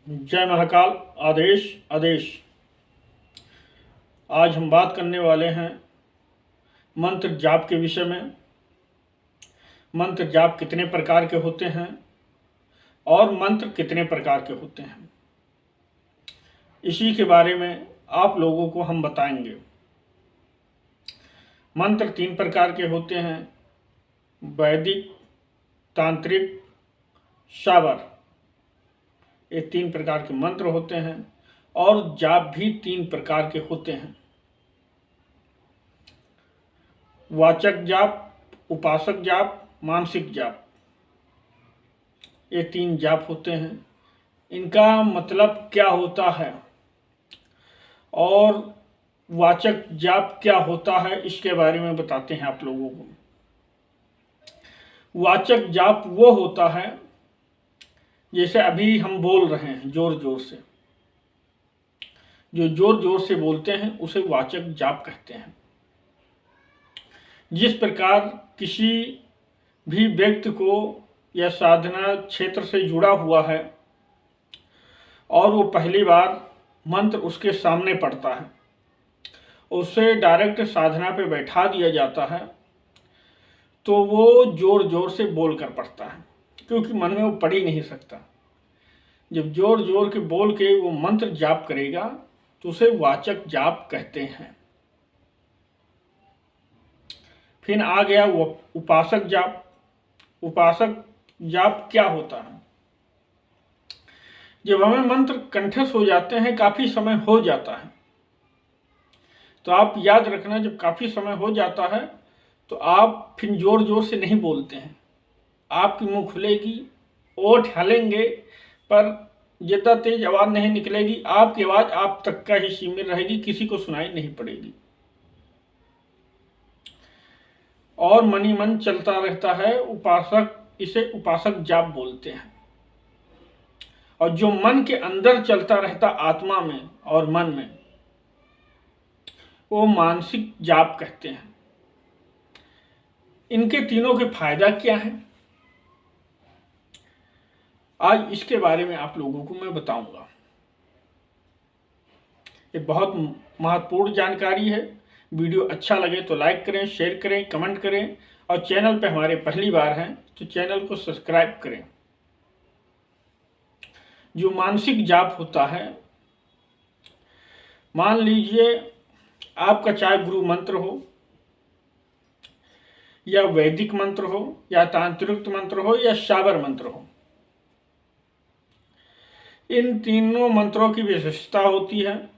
जय महाकाल। आदेश आदेश। आज हम बात करने वाले हैं मंत्र जाप के विषय में। मंत्र जाप कितने प्रकार के होते हैं और मंत्र कितने प्रकार के होते हैं, इसी के बारे में आप लोगों को हम बताएंगे। मंत्र 3 प्रकार के होते हैं: वैदिक, तांत्रिक, शाबर। ये 3 प्रकार के मंत्र होते हैं और जाप भी 3 प्रकार के होते हैं: वाचक जाप, उपासक जाप, मानसिक जाप। ये 3 जाप होते हैं। इनका मतलब क्या होता है और वाचक जाप क्या होता है, इसके बारे में बताते हैं आप लोगों को। वाचक जाप वो होता है जैसे अभी हम बोल रहे हैं जोर जोर से, जो जोर जोर से बोलते हैं उसे वाचक जाप कहते हैं। जिस प्रकार किसी भी व्यक्ति को या साधना क्षेत्र से जुड़ा हुआ है और वो पहली बार मंत्र उसके सामने पढ़ता है, उसे डायरेक्ट साधना पे बैठा दिया जाता है तो वो जोर जोर से बोल कर पढ़ता है, क्योंकि मन में वो पढ़ ही नहीं सकता। जब जोर जोर के बोल के वो मंत्र जाप करेगा तो उसे वाचक जाप कहते हैं। फिर आ गया वो उपासक जाप। उपासक जाप क्या होता है? जब हमें मंत्र कंठस्थ हो जाते हैं, काफी समय हो जाता है, तो आप याद रखना, जब काफी समय हो जाता है तो आप फिर जोर जोर से नहीं बोलते हैं। आपकी मुंह खुलेगी, ओठ हलेंगे, पर जितना तेज आवाज नहीं निकलेगी। आपकी आवाज आप तक का ही सीमित रहेगी, किसी को सुनाई नहीं पड़ेगी और मन ही मन चलता रहता है। इसे उपासक जाप बोलते हैं। और जो मन के अंदर चलता रहता आत्मा में और मन में, वो मानसिक जाप कहते हैं। इनके तीनों के फायदा क्या है, आज इसके बारे में आप लोगों को मैं बताऊंगा। ये बहुत महत्वपूर्ण जानकारी है। वीडियो अच्छा लगे तो लाइक करें, शेयर करें, कमेंट करें और चैनल पे हमारे पहली बार हैं तो चैनल को सब्सक्राइब करें। जो मानसिक जाप होता है, मान लीजिए आपका चाहे गुरु मंत्र हो या वैदिक मंत्र हो या तांत्रिक मंत्र हो या शाबर मंत्र हो, इन तीनों मंत्रों की विशेषता होती है।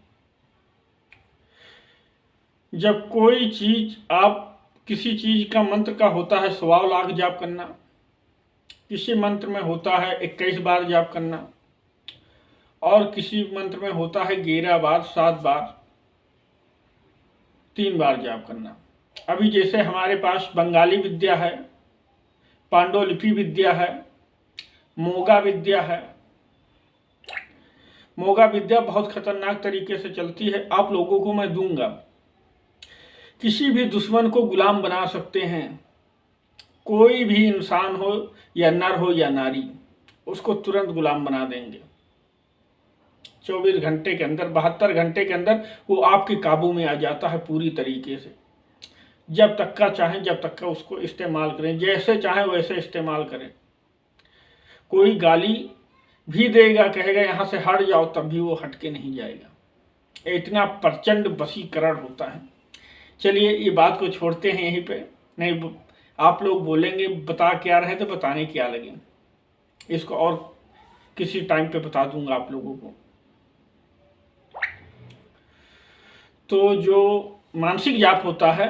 जब कोई चीज किसी चीज का मंत्र का होता है 100 लाख जाप करना, किसी मंत्र में होता है 21 बार जाप करना और किसी मंत्र में होता है 11 बार, 7 बार, 3 बार जाप करना। अभी जैसे हमारे पास बंगाली विद्या है, पांडुलिपि विद्या है, मोगा विद्या है। मोगा विद्या बहुत खतरनाक तरीके से चलती है, आप लोगों को मैं दूंगा। किसी भी दुश्मन को गुलाम बना सकते हैं। कोई भी इंसान हो या नर हो या नारी, उसको तुरंत गुलाम बना देंगे। 24 घंटे के अंदर, 72 घंटे के अंदर वो आपके काबू में आ जाता है पूरी तरीके से। जब तक का चाहें जब तक का उसको इस्तेमाल करें, जैसे चाहें वैसे इस्तेमाल करें। कोई गाली भी देगा, कहेगा यहाँ से हट जाओ, तब भी वो हट के नहीं जाएगा। इतना प्रचंड वशीकरण होता है। चलिए ये बात को छोड़ते हैं यहीं पे। नहीं, आप लोग बोलेंगे बता क्या रहे थे, बताने क्या लगे। इसको और किसी टाइम पे बता दूंगा आप लोगों को। तो जो मानसिक जाप होता है,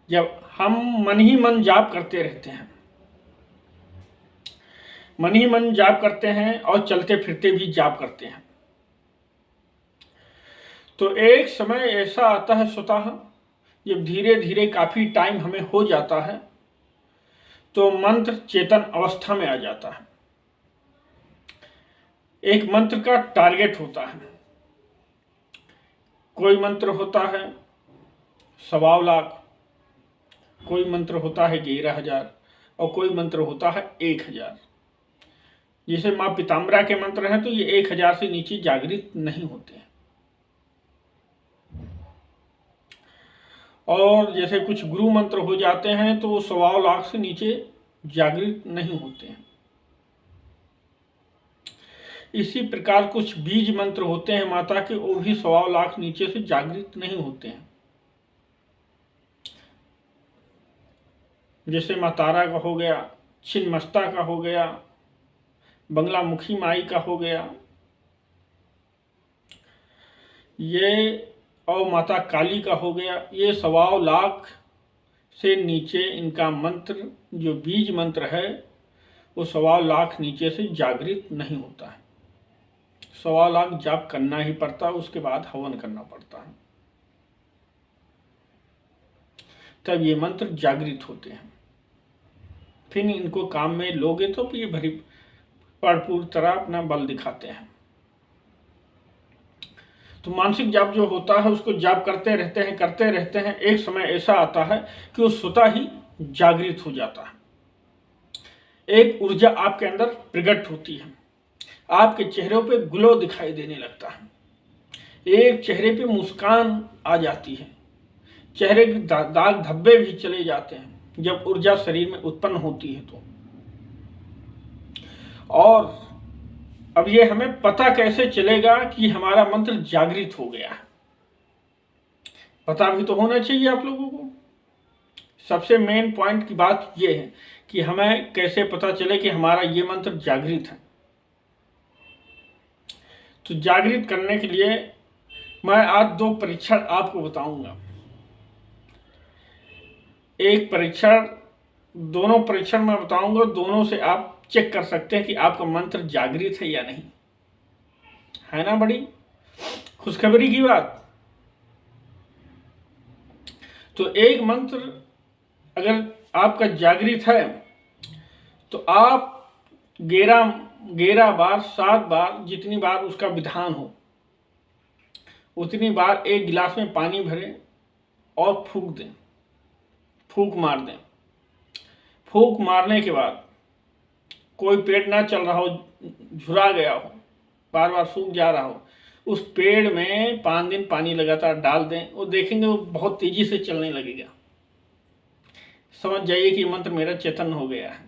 जब हम मन ही मन जाप करते रहते हैं, मन ही मन जाप करते हैं और चलते फिरते भी जाप करते हैं, तो एक समय ऐसा आता है स्वतः, जब धीरे धीरे काफी टाइम हमें हो जाता है तो मंत्र चेतन अवस्था में आ जाता है। एक मंत्र का टारगेट होता है। कोई मंत्र होता है 100 लाख, कोई मंत्र होता है 11,000 और कोई मंत्र होता है 1,000। जैसे माँ पीताम्बरा के मंत्र हैं तो ये 1000 से नीचे जागृत नहीं होते हैं। और जैसे कुछ गुरु मंत्र हो जाते हैं तो वो 1.25 लाख से नीचे जागृत नहीं होते हैं। इसी प्रकार कुछ बीज मंत्र होते हैं माता के, वो भी 1.25 लाख नीचे से जागृत नहीं होते हैं। जैसे माँ तारा का हो गया, छिन्नमस्ता का हो गया, बंगलामुखी माई का हो गया, ये और माता काली का हो गया। ये 1.25 लाख से नीचे इनका मंत्र जो बीज मंत्र है वो 1.25 लाख नीचे से जागृत नहीं होता है। 1.25 लाख जाप करना ही पड़ता है, उसके बाद हवन करना पड़ता है, तब ये मंत्र जागृत होते हैं। फिर इनको काम में लोगे तो ये भरपूर तरह अपना बल दिखाते हैं। तो मानसिक जाप जो होता है उसको जाप करते रहते हैं, एक समय ऐसा आता है कि वो स्वतः ही जागृत हो जाता है। एक ऊर्जा आपके अंदर प्रकट होती है, आपके चेहरे पे ग्लो दिखाई देने लगता है, एक चेहरे पे मुस्कान आ जाती है, चेहरे के दाग धब्बे भी चले जाते हैं जब ऊर्जा शरीर में उत्पन्न होती है तो। और अब ये हमें पता कैसे चलेगा कि हमारा मंत्र जागृत हो गया है? पता भी तो होना चाहिए आप लोगों को। सबसे मेन पॉइंट की बात ये है कि हमें कैसे पता चले कि हमारा ये मंत्र जागृत है। तो जागृत करने के लिए मैं आज 2 परीक्षण आपको बताऊंगा। एक परीक्षण, दोनों परीक्षण मैं बताऊंगा, दोनों से आप चेक कर सकते हैं कि आपका मंत्र जागृत है या नहीं। है ना बड़ी खुशखबरी की बात। तो एक मंत्र अगर आपका जागृत है तो आप 11 बार 7 बार जितनी बार उसका विधान हो उतनी बार एक गिलास में पानी भरें और फूंक दें, फूंक मार दें। फूंक मारने के बाद कोई पेड़ ना चल रहा हो, झुरा गया हो, बार बार सूख जा रहा हो, उस पेड़ में 5 दिन पानी लगातार डाल दें, वो देखेंगे वो बहुत तेजी से चलने लगेगा। समझ जाइए कि मंत्र मेरा चेतन हो गया है।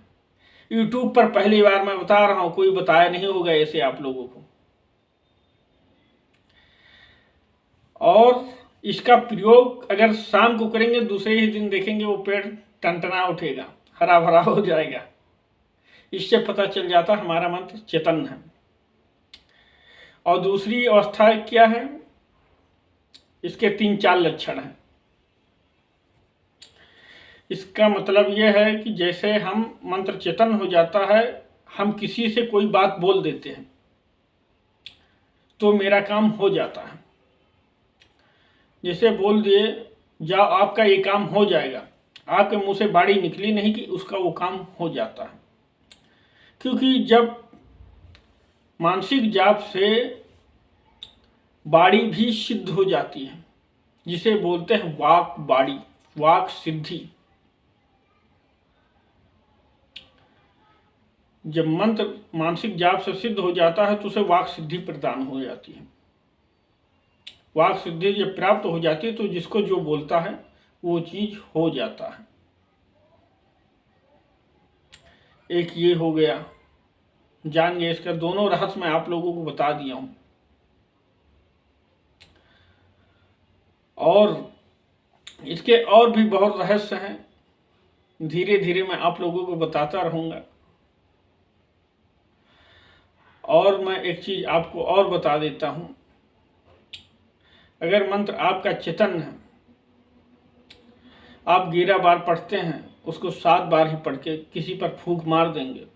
यूट्यूब पर पहली बार मैं बता रहा हूं, कोई बताया नहीं होगा ऐसे आप लोगों को। और इसका प्रयोग अगर शाम को करेंगे, दूसरे ही दिन देखेंगे वो पेड़ टनटना उठेगा, हरा भरा हो जाएगा। इससे पता चल जाता हमारा मंत्र चेतन है। और दूसरी अवस्था क्या है, इसके 3-4 लक्षण हैं। इसका मतलब यह है कि जैसे हम मंत्र चेतन हो जाता है, हम किसी से कोई बात बोल देते हैं तो मेरा काम हो जाता है। जैसे बोल दिए जाओ आपका ये काम हो जाएगा, आपके मुंह से बाड़ी निकली नहीं कि उसका वो काम हो जाता है। क्योंकि जब मानसिक जाप से बाड़ी भी सिद्ध हो जाती है, जिसे बोलते हैं वाक बाड़ी, वाक सिद्धि। जब मंत्र मानसिक जाप से सिद्ध हो जाता है तो उसे वाक सिद्धि प्रदान हो जाती है। वाक सिद्धि जब प्राप्त हो जाती है तो जिसको जो बोलता है वो चीज हो जाता है। एक ये हो गया, जान गए। इसका दोनों रहस्य मैं आप लोगों को बता दिया हूं। और इसके और भी बहुत रहस्य हैं, धीरे धीरे मैं आप लोगों को बताता रहूंगा। और मैं एक चीज आपको और बता देता हूं, अगर मंत्र आपका चेतन है, आप 11 बार पढ़ते हैं, उसको 7 बार ही पढ़ के किसी पर फूंक मार देंगे।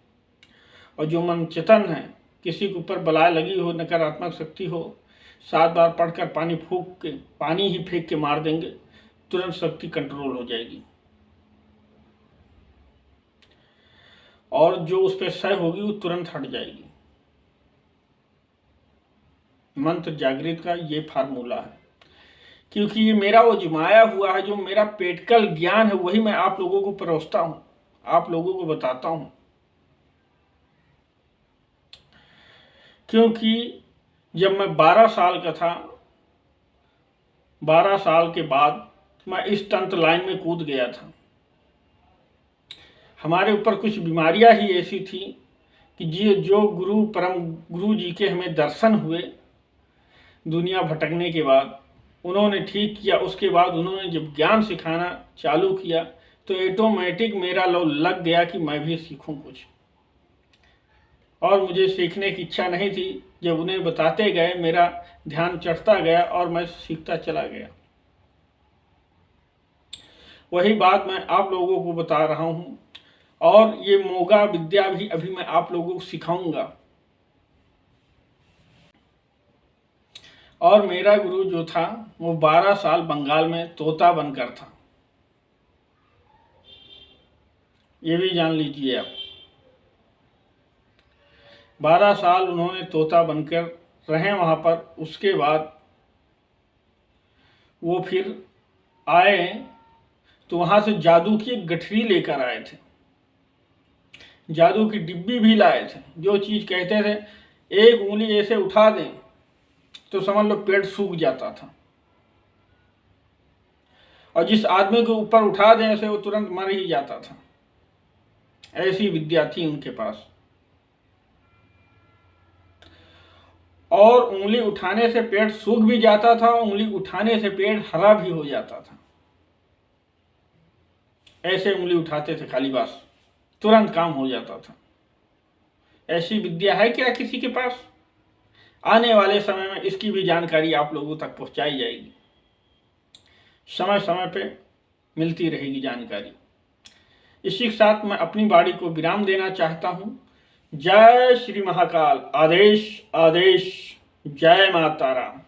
और जो मन चेतन है, किसी के ऊपर बलाय लगी हो, नकारात्मक शक्ति हो, 7 बार पढ़कर पानी फूंक के, पानी ही फेंक के मार देंगे, तुरंत शक्ति कंट्रोल हो जाएगी। और जो उस पर सह होगी वो तुरंत हट जाएगी। मंत्र जागृत का ये फार्मूला है। क्योंकि ये मेरा वो जमाया हुआ है, जो मेरा पेटकल ज्ञान है, वही मैं आप लोगों को परोसता हूं, आप लोगों को बताता हूं। क्योंकि जब मैं 12 साल का था, 12 साल के बाद मैं इस तंत्र लाइन में कूद गया था। हमारे ऊपर कुछ बीमारियां ही ऐसी थी कि जो गुरु परम गुरु जी के हमें दर्शन हुए दुनिया भटकने के बाद, उन्होंने ठीक किया। उसके बाद उन्होंने जब ज्ञान सिखाना चालू किया तो ऑटोमेटिक मेरा लग गया कि मैं भी सीखूं कुछ। और मुझे सीखने की इच्छा नहीं थी। जब उन्हें बताते गए मेरा ध्यान चढ़ता गया और मैं सीखता चला गया। वही बात मैं आप लोगों को बता रहा हूँ। और ये मोगा विद्या भी अभी मैं आप लोगों को सिखाऊंगा। और मेरा गुरु जो था वो 12 साल बंगाल में तोता बनकर था, ये भी जान लीजिए आप। 12 साल उन्होंने तोता बनकर रहे वहाँ पर। उसके बाद वो फिर आए तो वहाँ से जादू की एक गठरी लेकर आए थे, जादू की डिब्बी भी लाए थे। जो चीज़ कहते थे एक उंगली ऐसे उठा दें तो समझ लो पेट सूख जाता था, और जिस आदमी को ऊपर उठा दें ऐसे वो तुरंत मर ही जाता था। ऐसी विद्या थी उनके पास। और उंगली उठाने से पेट सूख भी जाता था, उंगली उठाने से पेट हरा भी हो जाता था। ऐसे उंगली उठाते थे खाली, बस तुरंत काम हो जाता था। ऐसी विद्या है क्या किसी के पास? आने वाले समय में इसकी भी जानकारी आप लोगों तक पहुंचाई जाएगी। समय समय पे मिलती रहेगी जानकारी। इसी के साथ मैं अपनी वाणी को विराम देना चाहता हूं। जय श्री महाकाल। आदेश आदेश। जय माता राम।